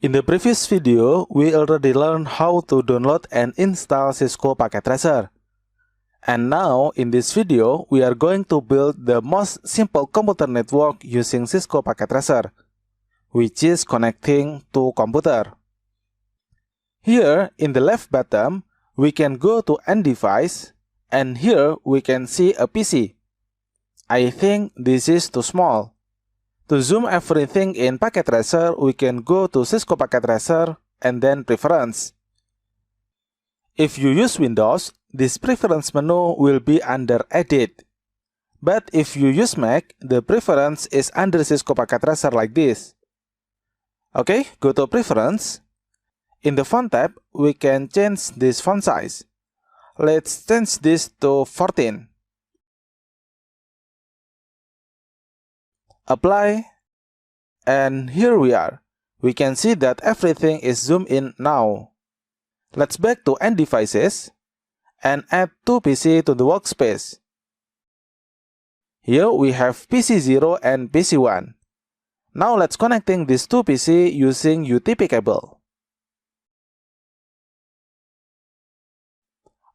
In the previous video, we already learned how to download and install Cisco Packet Tracer. And now, in this video, we are going to build the most simple computer network using Cisco Packet Tracer, which is connecting to computer. Here, in the left bottom, we can go to End Device, and here we can see a PC. I think this is too small. To zoom everything in Packet Tracer, we can go to Cisco Packet Tracer and then Preference. If you use Windows, this Preference menu will be under Edit. But if you use Mac, the Preference is under Cisco Packet Tracer like this. Okay, go to Preference. In the Font tab, we can change this font size. Let's change this to 14. Apply, and here we are. We can see that everything is zoomed in now. Let's back to End Devices and add two PC to the workspace. Here we have PC 0 and PC 1. Now let's connecting these two PC using UTP cable.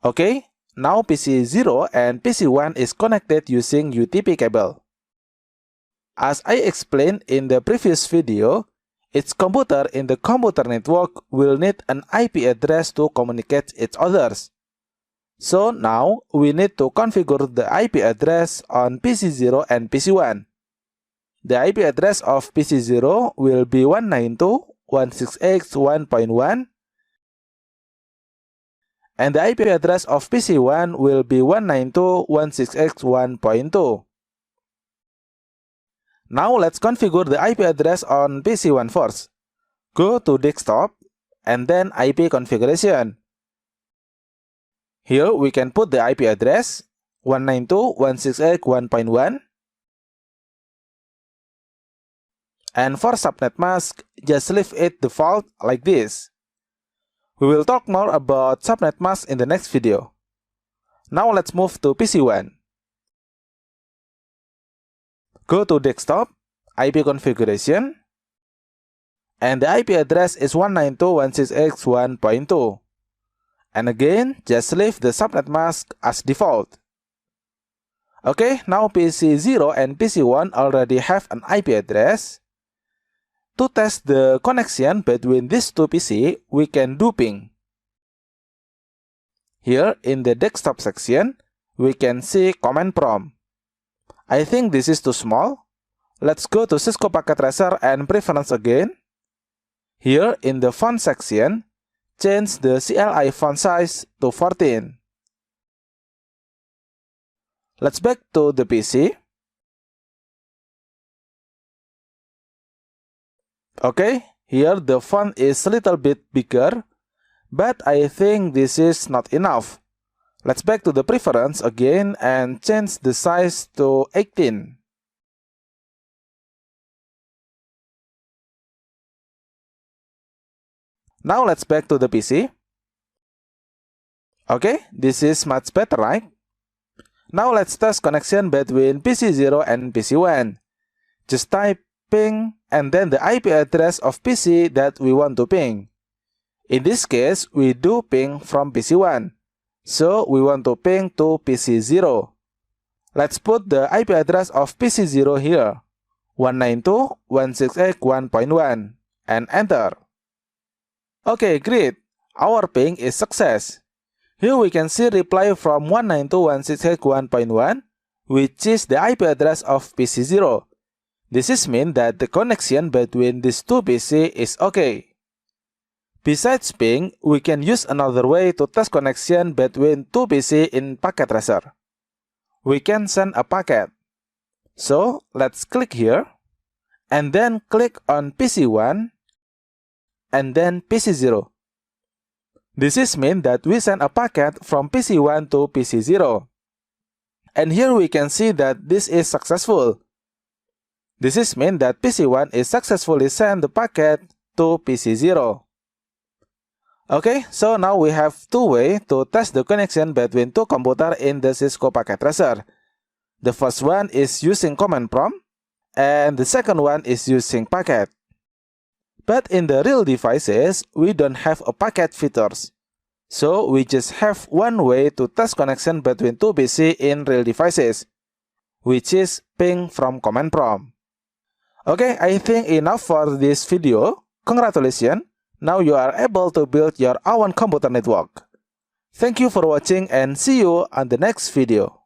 Okay, now PC 0 and PC 1 is connected using UTP cable. As I explained in the previous video, each computer in the computer network will need an IP address to communicate each others. So now we need to configure the IP address on PC 0 and PC 1. The IP address of PC 0 will be 192.168.1.1 and the IP address of PC 1 will be 192.168.1.2. Now let's configure the IP address on PC 1 first. Go to Desktop and then IP configuration. Here we can put the IP address 192.168.1.1. And for subnet mask, just leave it default like this. We will talk more about subnet mask in the next video. Now let's move to PC 1. Go to Desktop, IP configuration, and the IP address is 192.168.1.2. And again, just leave the subnet mask as default. Okay, now PC 0 and PC 1 already have an IP address. To test the connection between these two PC, we can do ping. Here in the desktop section, we can see command prompt. I think this is too small. Let's go to Cisco Packet Tracer and Preference again. Here in the font section, change the CLI font size to 14. Let's back to the PC. Okay, here the font is a little bit bigger, but I think this is not enough. Let's back to the Preference again and change the size to 18. Now let's back to the PC. Okay, this is much better, right? Now let's test connection between PC 0 and PC 1. Just type ping and then the IP address of PC that we want to ping. In this case, we do ping from PC 1. So we want to ping to PC 0. Let's put the IP address of PC 0 here, 192.168.1.1, and enter. Okay, great. Our ping is success. Here we can see reply from 192.168.1.1, which is the IP address of PC 0. This is mean that the connection between these two PC is okay. Besides ping, we can use another way to test connection between two PC in Packet Tracer. We can send a packet. So, let's click here, and then click on PC 1, and then PC 0. This is mean that we send a packet from PC 1 to PC 0. And here we can see that this is successful. This is mean that PC 1 is successfully sent the packet to PC 0. Okay, so now we have two ways to test the connection between two computers in the Cisco Packet Tracer. The first one is using command prompt, and the second one is using packet. But in the real devices, we don't have a packet features. So we just have one way to test connection between two PC in real devices, which is ping from command prompt. Okay, I think enough for this video. Congratulations, now you are able to build your own computer network. Thank you for watching and see you on the next video.